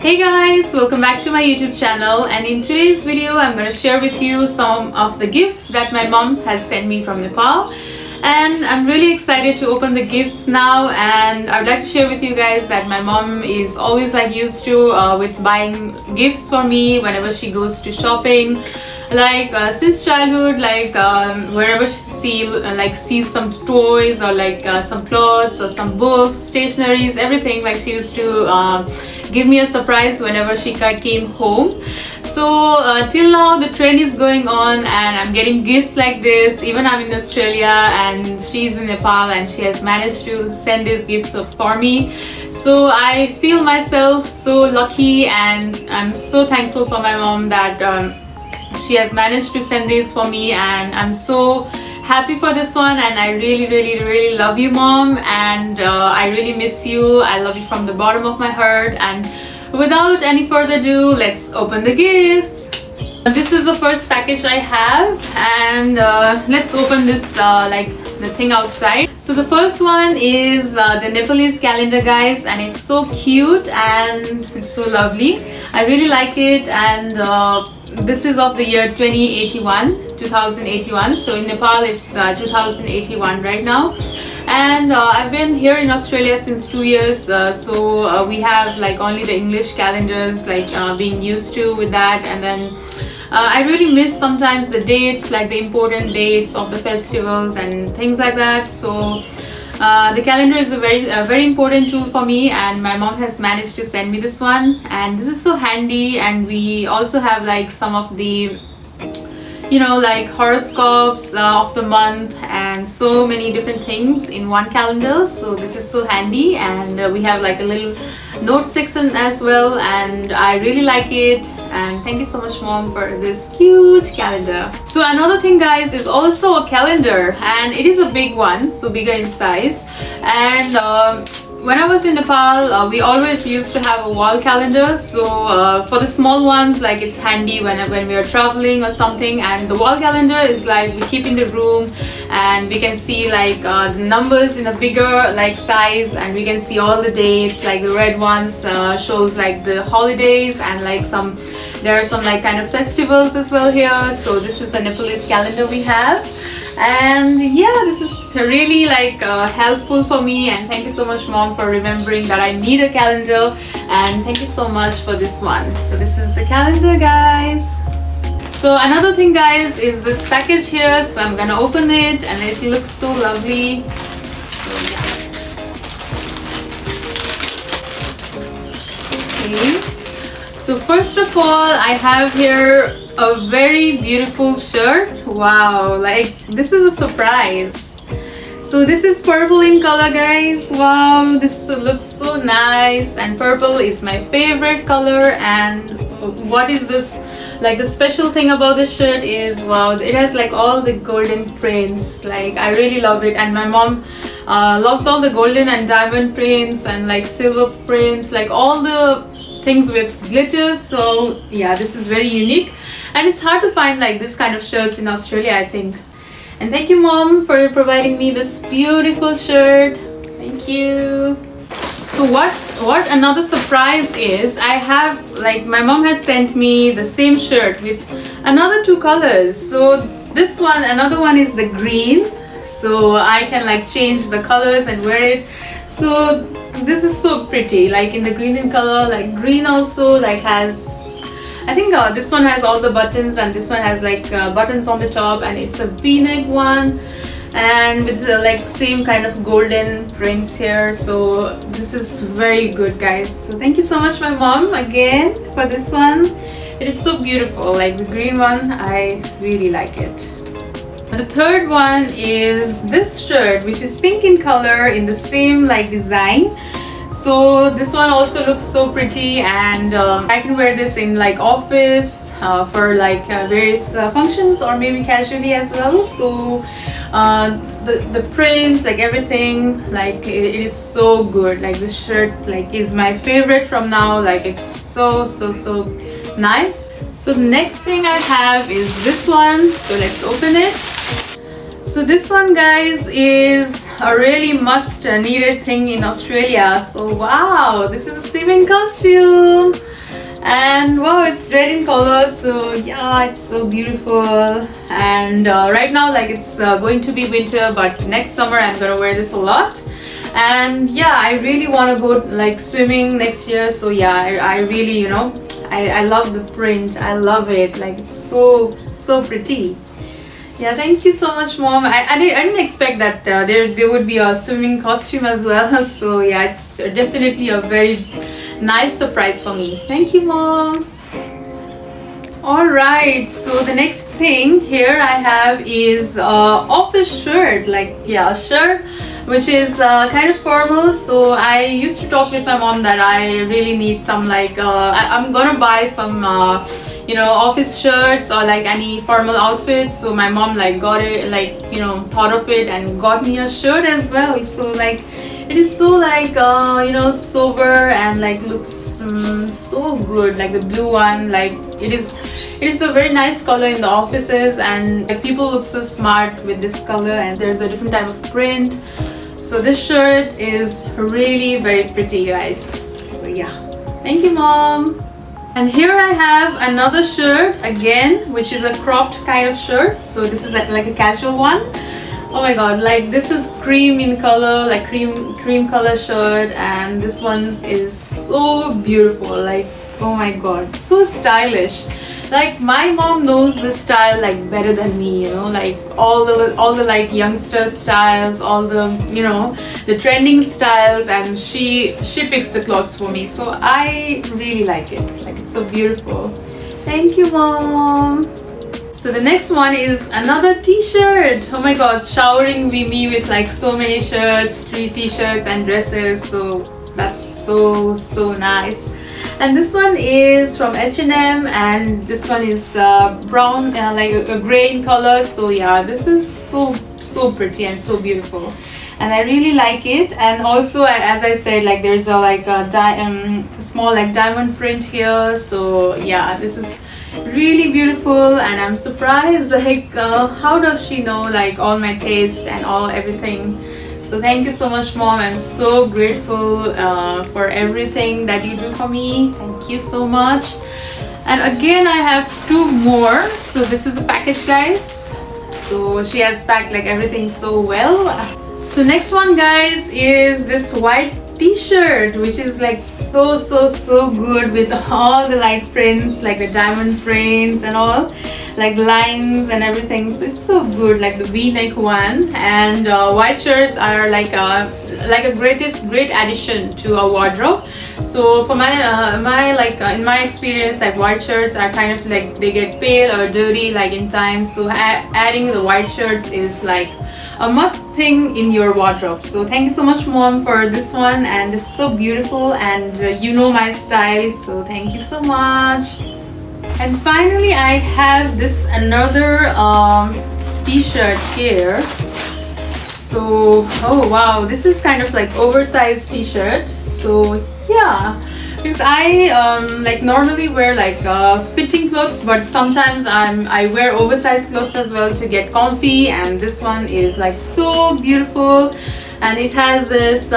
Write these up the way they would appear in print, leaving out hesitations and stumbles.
Hey guys, welcome back to my YouTube channel, and in today's video I'm going to share with you some of the gifts that my mom has sent me from Nepal. And I'm really excited to open the gifts now, and I would like to share with you guys that my mom is always used to with buying gifts for me whenever she goes to shopping. Since childhood, wherever she sees some toys or some clothes or some books, stationeries, everything, she used to give me a surprise whenever she came home. So till now the trend is going on and I'm getting gifts like this. Even I'm in Australia and she's in Nepal and she has managed to send these gifts for me. So I feel myself so lucky and I'm so thankful for my mom that she has managed to send these for me, and I'm so happy for this one. And I really love you, Mom, and I really miss you. I love you from the bottom of my heart. And without any further ado, let's open the gifts. This is the first package I have, and let's open this the thing outside. So the first one is the Nepalese calendar, guys, and it's so cute and it's so lovely. I really like it, and this is of the year 2081. So in Nepal it's 2081 right now. And I've been here in Australia since 2 years, so we have only the English calendars, being used to with that. And then I really miss sometimes the dates, the important dates of the festivals and things like that. So the calendar is a very important tool for me, and my mom has managed to send me this one, and this is so handy. And we also have some of the horoscopes of the month and so many different things in one calendar. So this is so handy, and we have a little note section as well, and I really like it. And thank you so much, Mom, for this cute calendar. So another thing, guys, is also a calendar, and it is a big one, so bigger in size. And when I was in Nepal, we always used to have a wall calendar. So for the small ones, it's handy when we are traveling or something. And the wall calendar is we keep in the room, and we can see the numbers in a bigger size, and we can see all the dates. The red ones shows the holidays, and there are some kind of festivals as well here. So this is the Nepalese calendar we have. And yeah, this is really helpful for me, and thank you so much, Mom, for remembering that I need a calendar. And thank you so much for this one. So this is the calendar, guys. So another thing, guys, is this package here. So I'm gonna open it, and it looks so lovely. So yeah. Okay. So first of all, I have here a very beautiful shirt. Wow, this is a surprise. So this is purple in color, guys. Wow, this looks so nice, and purple is my favorite color. And what is this? The special thing about this shirt is, wow, it has all the golden prints. I really love it, and my mom loves all the golden and diamond prints and silver prints, all the things with glitters. So yeah, this is very unique, and it's hard to find this kind of shirts in Australia, I think. And thank you, Mom, for providing me this beautiful shirt. Thank you. So what another surprise is, I have my mom has sent me the same shirt with another 2 colors. So this one, another one is the green, so I can change the colors and wear it. So this is so pretty, in the green in color. Green also has, I think this one has all the buttons, and this one has buttons on the top, and it's a v-neck one, and with the same kind of golden prints here. So this is very good, guys. So thank you so much, my mom, again for this one. It is so beautiful. The green one, I really like it. The third one is this shirt, which is pink in color in the same design. So this one also looks so pretty, and I can wear this in office for various functions, or maybe casually as well. So the prints, everything, it is so good. This shirt is my favorite from now. It's so nice. So next thing I have is this one. So let's open it. So this one, guys, is a really must needed thing in Australia. So wow, this is a swimming costume. it's red in color, so yeah, it's so beautiful. And right now, like, it's going to be winter, but next summer I'm gonna wear this a lot. And yeah, I really want to go like swimming next year, so yeah, I really, you know, I love the print. I love it. Like, it's so pretty. Yeah, thank you so much, Mom. I didn't expect that there would be a swimming costume as well. So yeah, it's definitely a very nice surprise for me. Thank you, Mom. Alright, so the next thing here I have is office shirt. Like, yeah, a shirt which is kind of formal. So I used to talk with my mom that I really need some, like, I'm gonna buy some you know, office shirts or like any formal outfits. So my mom like got it, like, you know, thought of it and got me a shirt as well. So like, it is so like you know, sober and like looks so good. Like the blue one, like it is a very nice color in the offices, and like, people look so smart with this color, and there's a different type of print. So this shirt is really very pretty, guys. So yeah, thank you, Mom. And here I have another shirt again, which is a cropped kind of shirt. So this is like a casual one. Oh my god, like this is cream in color, like cream color shirt, and this one is so beautiful. Like, oh my god, so stylish. Like, my mom knows this style like better than me, you know, like all the like youngster styles, all the, you know, the trending styles, and she picks the clothes for me. So I really like it. Like, it's so beautiful. Thank you, Mom. So the next one is another t-shirt. Oh my god, showering me with like so many shirts, 3 t-shirts and dresses. So that's so nice. And this one is from H&M, and this one is brown, like a gray in color. So yeah, this is so pretty and so beautiful, and I really like it. And also, as I said, like there's a like a small like diamond print here. So yeah, this is really beautiful, and I'm surprised like how does she know like all my tastes and all everything. So thank you so much, Mom. I'm so grateful for everything that you do for me. Thank you so much. And again, I have 2 more. So this is the package, guys. So she has packed like everything so well. So next one, guys, is this white t-shirt, which is like so good with all the light prints, like the diamond prints and all, like lines and everything. So it's so good, like the v-neck one. And white shirts are like a great addition to a wardrobe. So for my in my experience, like white shirts are kind of like they get pale or dirty like in time. So adding the white shirts is like a must thing in your wardrobe. So thank you so much, Mom, for this one, and this is so beautiful, and you know my style, so thank you so much. And finally, I have this another t-shirt here. So oh wow, this is kind of like oversized t-shirt. So yeah, because I like normally wear like fitting clothes, but sometimes I wear oversized clothes as well to get comfy. And this one is like so beautiful, and it has this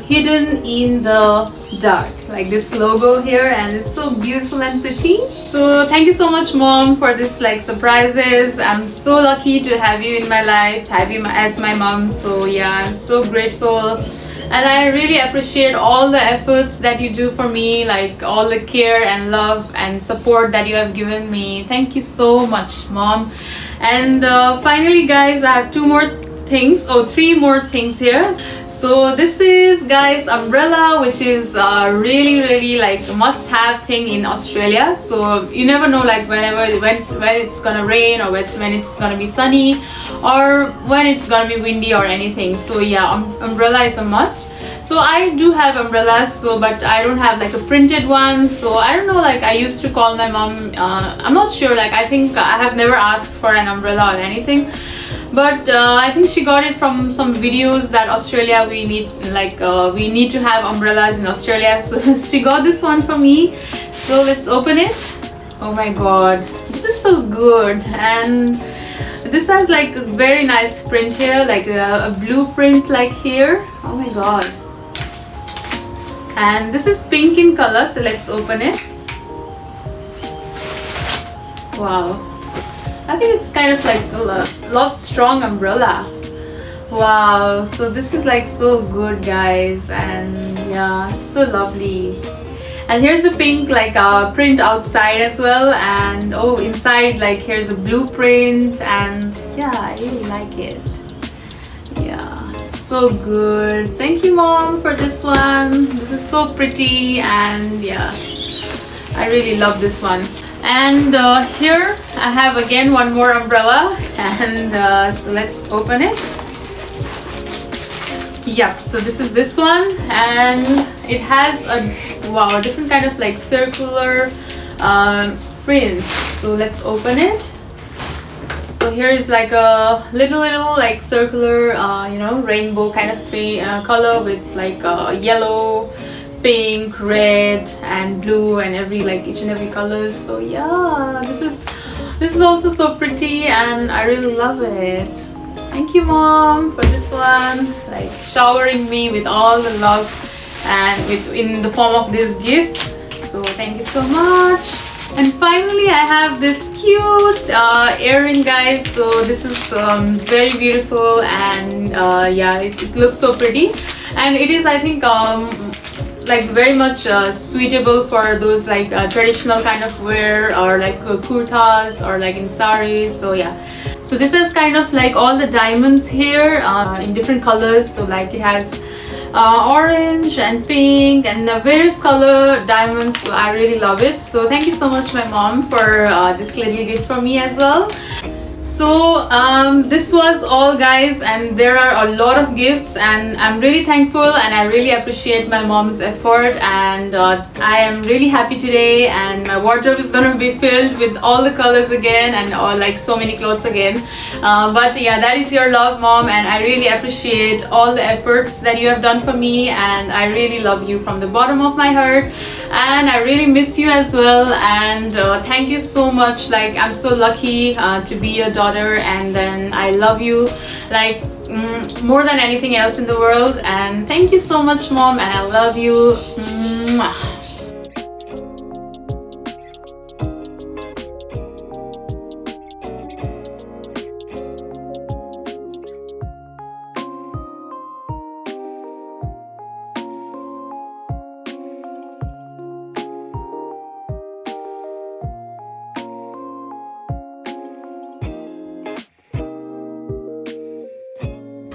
hidden in the dark, like this logo here, and it's so beautiful and pretty. So thank you so much, Mom, for this like surprises. I'm so lucky to have you in my life, have you as my mom. So yeah, I'm so grateful. And I really appreciate all the efforts that you do for me, like all the care and love and support that you have given me. Thank you so much, Mom. And finally, guys, I have 3 more things here. So this is, guys, umbrella, which is really like a must-have thing in Australia. So you never know, like when it's gonna rain, or when it's gonna be sunny, or when it's gonna be windy or anything. So yeah, umbrella is a must. So I do have umbrellas, but I don't have like a printed one. So I don't know, like I used to call my mom, I'm not sure, like I think I have never asked for an umbrella or anything, but I think she got it from some videos that Australia we need to have umbrellas in Australia. So she got this one for me. So let's open it. Oh my god, this is so good. And this has like a very nice print here, like a blue print like here. Oh my god. And this is pink in color, so let's open it. Wow, I think it's kind of like a lot strong umbrella. Wow, so this is like so good, guys, and yeah, so lovely. And here's the pink like print outside as well, and oh, inside like here's a blueprint, and yeah, I really like it. Yeah, so good. Thank you, Mom, for this one. This is so pretty, and yeah, I really love this one. And here I have again one more umbrella, and so let's open it. Yep, so this is this one, and it has a wow, a different kind of like circular print. So let's open it. So here is like a little like circular rainbow kind of color with like yellow, pink, red and blue, and each and every color. So yeah, this is also so pretty, and I really love it. Thank you, Mom, for this one, like showering me with all the love and in the form of these gifts. So thank you so much. And finally, I have this cute earring, guys. So this is very beautiful, and yeah, it looks so pretty, and it is, I think, like very much suitable for those like traditional kind of wear, or like kurtas, or like in saris. So yeah, so this is kind of like all the diamonds here in different colors. So like it has orange and pink and various color diamonds. So I really love it. So thank you so much, my mom, for this little gift for me as well. So this was all, guys, and there are a lot of gifts, and I'm really thankful, and I really appreciate my mom's effort, and I am really happy today, and my wardrobe is gonna be filled with all the colors again, and like so many clothes again. But yeah, that is your love, Mom, and I really appreciate all the efforts that you have done for me, and I really love you from the bottom of my heart, and I really miss you as well. And thank you so much. Like, I'm so lucky to be your daughter, and then I love you like more than anything else in the world. And thank you so much, Mom, and I love you. Mwah.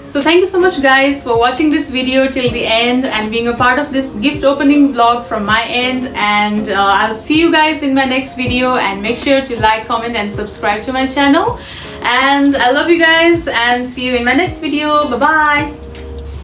So thank you so much, guys, for watching this video till the end and being a part of this gift opening vlog from my end. And I'll see you guys in my next video, and make sure to like, comment and subscribe to my channel. And I love you guys, and see you in my next video. Bye bye.